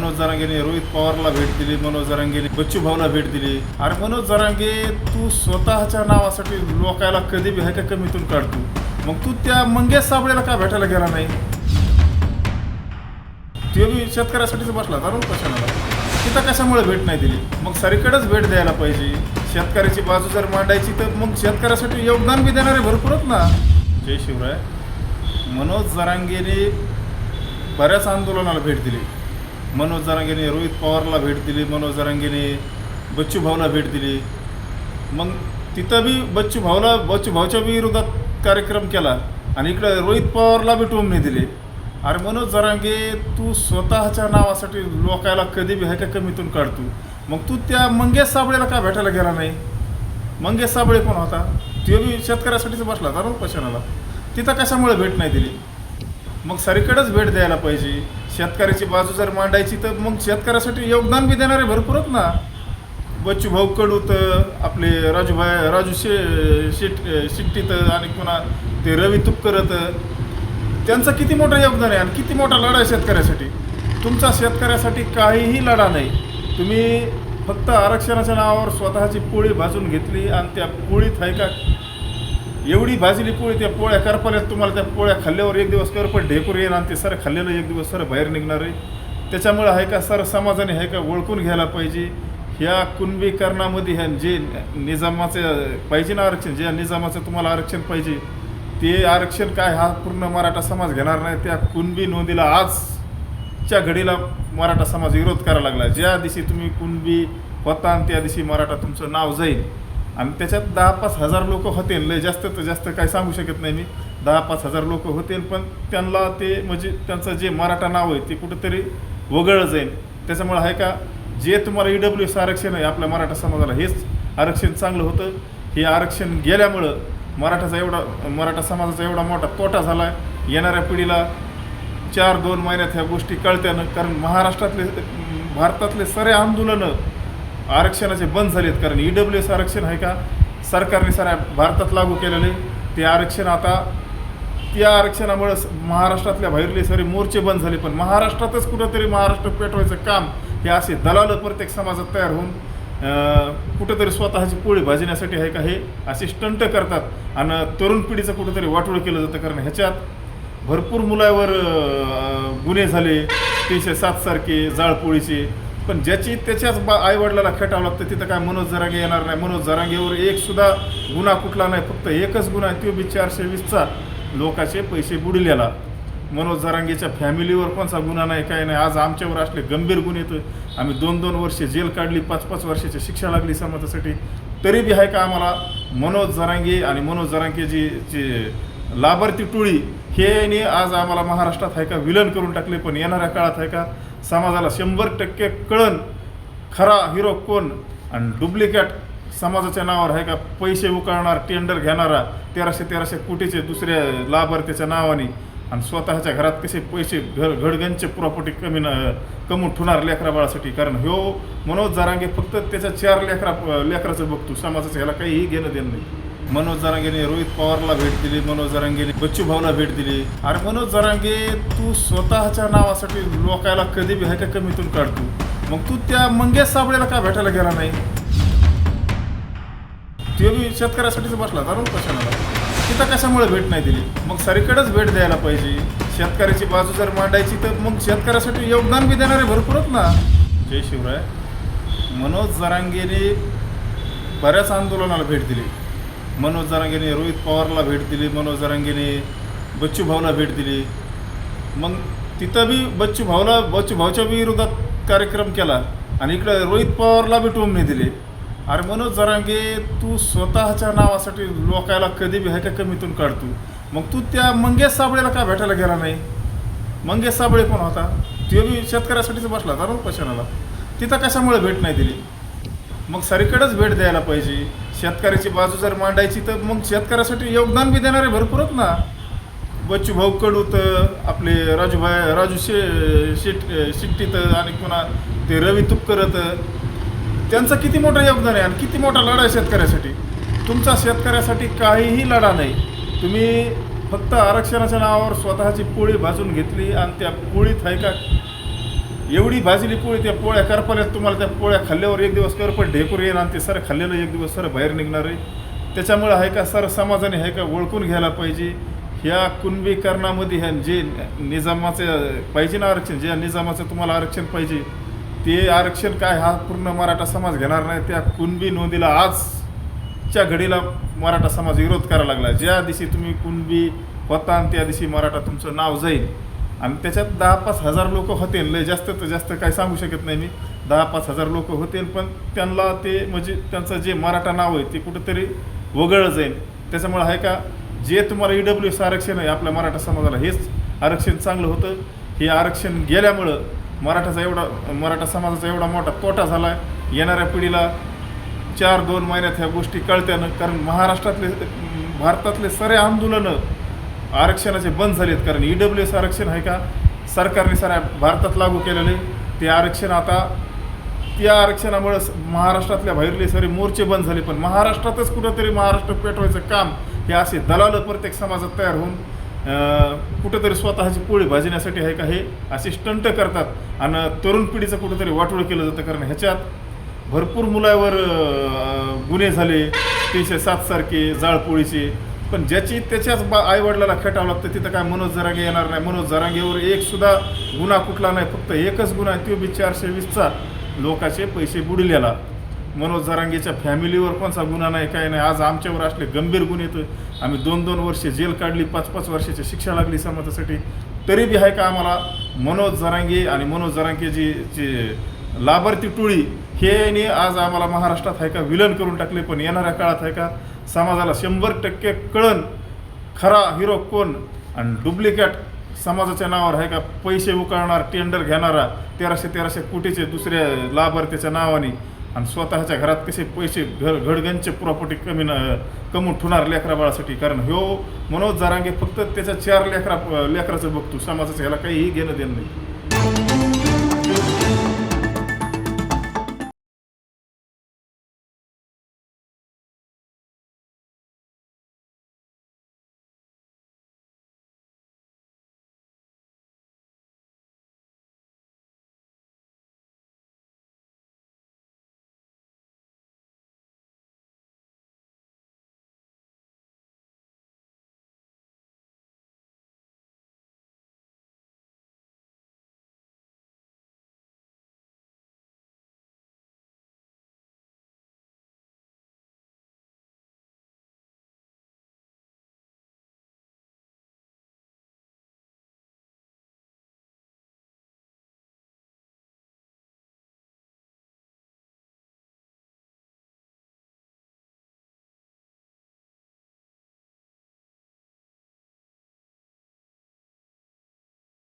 मनोज जरांगेने रोहित पवारला भेट दिली, मनोज जरांगेने बच्चू भाऊला भेट दिली. अरे मनोज जरांगे, तू स्वतःच्या नावासाठी लोकायला कधी बी हायका कमीतून काढतो. मग तू त्या मंगेश साबळेला का भेटायला गेला नाही? ते बी शेतकऱ्यासाठीच बसला जाणून कशाला. तिथं कशामुळे भेट नाही दिली? मग सरीकडेच भेट द्यायला पाहिजे. शेतकऱ्याची बाजू जर मांडायची तर मग शेतकऱ्यासाठी योगदान बी देणारे भरपूरच ना. जय शिवराय. मनोज जरांगेने बऱ्याच आंदोलनाला भेट दिली. मनोज जरांगेने रोहित पवारला भेट दिली, मनोज जरांगेने बच्चू भाऊला भेट दिली. मग तिथं बी बच्चू भाऊच्या विरोधात कार्यक्रम केला आणि इकडे रोहित पवारला बी टोमणे दिले. अरे मनोज जरांगे, तू स्वतःच्या नावासाठी लोकायला कधी बी हायका कमीतून काढतो. मग तू त्या मंगेश साबळेला का भेटायला गेला नाही? मंगेश साबळे कोण होता? ते बी शेतकऱ्यासाठीच बसला जाणून कशाला. तिथं कशामुळे भेट नाही दिली? मग सरीकडेच भेट द्यायला पाहिजे. शेतकऱ्याची बाजू जर मांडायची तर मग शेतकऱ्यासाठी योगदान बी देणारे भरपूरच ना. बच्चू भाऊ कडूत, आपले राजू शिट्टीत आणि पुन्हा ते रवी तुपकरत, त्यांचं किती मोठं योगदान आहे आणि किती मोठा लढा आहे शेतकऱ्यासाठी. तुमचा शेतकऱ्यासाठी काहीही लढा नाही. तुम्ही फक्त आरक्षणाच्या नावावर स्वतःची पोळी भाजून घेतली आणि त्या पोळीत आहे का एवढी भाजली पोळी, त्या पोळ्या करपाल्यात तुम्हाला त्या पोळ्या खाल्ल्यावर एक दिवस करपट ढेकूर येईल आणि ते सर खाल्लेलं एक दिवस सर बाहेर निघणार आहे. त्याच्यामुळे आहे का सर समाजाने आहे का ओळखून घ्यायला पाहिजे. ह्या कुणबीकरणामध्ये ह्या जे निजामाचं पाहिजे ना आरक्षण, ज्या निजामाचं तुम्हाला आरक्षण पाहिजे ते आरक्षण काय हा पूर्ण मराठा समाज घेणार नाही. त्या कुणबी नोंदीला आजच्या घडीला मराठा समाज विरोध करायला लागला. ज्या दिवशी तुम्ही कुणबी होता आणि त्या दिवशी मराठा तुमचं नाव जाईल आणि त्याच्यात 10-5 हजार लोक होतील. लय जास्त तर जास्त काय सांगू शकत नाही मी. 10-5 हजार लोक होतील, पण त्यांना ते म्हणजे त्यांचं जे मराठा नाव आहे ते कुठंतरी वगळलं जाईल. त्याच्यामुळे आहे का जे तुम्हाला EWS आरक्षण आहे आपल्या मराठा समाजाला, हेच आरक्षण चांगलं होतं. हे आरक्षण गेल्यामुळं मराठा समाजाचा एवढा मोठा तोटा झाला आहे. येणाऱ्या पिढीला 4-2 महिन्यात ह्या गोष्टी कळत्यानं. कारण भारतातले सारे आंदोलनं आरक्षणाचे बंद झालेत. कारण EWS आरक्षण आहे का सरकारने साऱ्या भारतात लागू केलेले. ते आरक्षण आता त्या आरक्षणामुळं महाराष्ट्रातल्या बाहेरले सारे मोर्चे बंद झाले. पण महाराष्ट्रातच कुठंतरी महाराष्ट्र पेटवायचं काम हे असे दलाल प्रत्येक समाजात तयार होऊन कुठंतरी स्वतःची पोळी भाजण्यासाठी आहे का हे असे स्टंट करतात आणि तरुण पिढीचं कुठंतरी वाटोळं केलं जातं. कारण ह्याच्यात भरपूर मुलावर गुन्हे झाले 307 सारखे जाळपोळीचे. पण ज्याची त्याच्याच आईवडिलाला खेटावं लागतं. तिथं काय मनोज जरांगे येणार नाही. मनोज जरांगेवर एक सुद्धा गुन्हा कुठला नाही. फक्त एकच गुन्हा आहे, तो बी 420चा लोकांचे पैसे बुडलेला. मनोज जरांगेच्या फॅमिलीवर कोणता गुन्हा नाही, काय नाही. आज आमच्यावर असले गंभीर गुन्हे तर आम्ही 2-2 वर्षे जेल काढली, 5-5 वर्षाची शिक्षा लागली समाजासाठी. तरी बी आहे का आम्हाला मनोज जरांगे आणि मनोज जरांगेची जी लाभार्थी टोळी हे आज आम्हाला महाराष्ट्रात आहे का विलन करून टाकले. पण येणाऱ्या काळात आहे का समाजाला 100% कळण खरा हिरो कोण आणि डुप्लिकेट समाजाच्या नावावर आहे का पैसे उकळणार, टेंडर घेणारा 1300 कोटीचे दुसऱ्या लाभार्थ्याच्या नावाने आणि स्वतःच्या घरात कसे पैसे घडगंचे प्रॉपर्टी कमवून ठेवणार लेकरा बाळासाठी. कारण ह्यो मनोज जरांगे फक्त त्याच्या 4 लेकराचं बघतो. समाजाचं ह्याला काहीही घेणं देणं नाही. मनोज जरांगेने रोहित पवारला भेट दिली, मनोज जरांगेने बच्चू भाऊला भेट दिली. अरे मनोज जरांगे, तू स्वतःच्या नावासाठी लोकायला कधी बी हायका कमीतून काढतो. मग तू त्या मंगेश साबळेला का भेटायला गेला नाही? ते बी शेतकऱ्यासाठीच बसला जाणून कशाला. तिथं कशामुळे भेट नाही दिली? मग सरीकडेच भेट द्यायला पाहिजे. शेतकऱ्याची बाजू जर मांडायची तर मग शेतकऱ्यासाठी योगदान बी देणारे भरपूरच ना. जय शिवराय. मनोज जरांगेने बऱ्याच आंदोलनाला भेट दिली. मनोज जरांगेने रोहित पवारला भेट दिली, मनोज जरांगेने बच्चू भाऊला भेट दिली. मग तिथं बी बच्चू भाऊच्या विरोधात कार्यक्रम केला आणि इकडे रोहित पवारला बी टोमणे दिले. अरे मनोज जरांगे, तू स्वतःच्या नावासाठी लोकायला कधी बी हायका कमीतून काढतो. मग तू त्या मंगेश साबळेला का भेटायला गेला नाही? मंगेश साबळे कोण होता? ते बी शेतकऱ्यासाठीच बसला जाणून कशाला. तिथं कशामुळे भेट नाही दिली? मग सरीकडेच भेट द्यायला पाहिजे. शेतकऱ्याची बाजू जर मांडायची तर मग शेतकऱ्यासाठी योगदान बी देणारे भरपूरच ना. बच्चू भाऊ कडूत, आपले राजू शिट्टीत आणि पुन्हा ते रवी तुपकरत, त्यांचं किती मोठं योगदान आहे आणि किती मोठा लढा आहे शेतकऱ्यासाठी. तुमचा शेतकऱ्यासाठी काहीही लढा नाही. तुम्ही फक्त आरक्षणाच्या नावावर स्वतःची पोळी भाजून घेतली आणि त्या पोळीत आहे का एवढी भाजली पोळी, त्या पोळ्या करपाल्यात तुम्हाला त्या पोळ्या खाल्ल्यावर एक दिवस करपट ढेकूर येईल आणि ते सर खाल्लेलं एक दिवस सर बाहेर निघणार आहे. त्याच्यामुळं आहे का सर समाजाने आहे का ओळखून घ्यायला पाहिजे. ह्या कुणबीकरणामध्ये ह्या जे निजामाचं पाहिजे ना आरक्षण, ज्या निजामाचं तुम्हाला आरक्षण पाहिजे ते आरक्षण काय हा पूर्ण मराठा समाज घेणार नाही. त्या कुणबी नोंदीला आजच्या घडीला मराठा समाज विरोध करायला लागला. ज्या दिवशी तुम्ही कुणबी होता आणि त्या दिवशी मराठा तुमचं नाव जाईल आणि त्याच्यात 10-5 हजार लोक होतील. लय जास्त तर जास्त काय सांगू शकत नाही मी, 10-5 हजार लोक होतील, पण त्यांना ते म्हणजे त्यांचं जे मराठा नाव आहे ते कुठंतरी वगळलं जाईल. त्याच्यामुळे आहे का जे तुम्हाला EWS आरक्षण आहे आपल्या मराठा समाजाला हेच आरक्षण चांगलं होतं. हे आरक्षण गेल्यामुळं मराठा समाजाचा एवढा मोठा तोटा झाला आहे. येणाऱ्या पिढीला 4-2 महिन्यात ह्या गोष्टी कळत्यानं, कारण भारतातले सारे आंदोलनं आरक्षणाचे बंद झालेत. कारण EWS आरक्षण आहे का सरकारने साऱ्या भारतात लागू केलेले ते आरक्षण आता त्या आरक्षणामुळे महाराष्ट्रातल्या बाहेरले सारे मोर्चे बंद झाले. पण महाराष्ट्रातच कुठंतरी महाराष्ट्र पेटवायचं काम हे असे दलाल प्रत्येक समाजात तयार होऊन कुठंतरी स्वतःची पोळी भाजण्यासाठी आहे का हे असे स्टंट करतात आणि तरुण पिढीचं कुठंतरी वाटोळं केलं जातं. कारण ह्याच्यात भरपूर मुलावर गुन्हे झाले 307 सारखे जाळपोळीचे. पण ज्याची त्याच्याच आईवडिलाला खेटावं लागतं तिथं काय मनोज जरांगे येणार नाही. मनोज जरांगेवर एक सुद्धा गुन्हा कुठला नाही, फक्त एकच गुन्हा आहे, तो बी 420चा लोकांचे पैसे बुडलेला. मनोज जरांगेच्या फॅमिलीवर कोणता गुन्हा नाही, काय नाही. आज आमच्यावर असले गंभीर गुन्हे येतो. आम्ही 2-2 वर्षे जेल काढली, 5-5 वर्षाची शिक्षा लागली समाजासाठी. तरी बी आहे का आम्हाला मनोज जरांगे आणि मनोज जरांगेची जी लाभार्थी टोळी हे आज आम्हाला महाराष्ट्रात आहे का विलन करून टाकले. पण येणाऱ्या काळात आहे का समाजाला 100% कळण खरा हिरो कोण आणि डुप्लिकेट समाजाच्या नावावर आहे का पैसे उकळणार टेंडर घेणारा 1300 कोटीचे दुसऱ्या लाभार्थीच्या नावाने आणि स्वतःच्या घरात कसे पैसे घडगंचे प्रॉपर्टी कमवून ठेवणार लेकरा बाळासाठी. कारण ह्यो मनोज जरांगे फक्त त्याच्या 4 लेकराचं बघतो, समाजाचं ह्याला काहीही घेणं देणं नाही.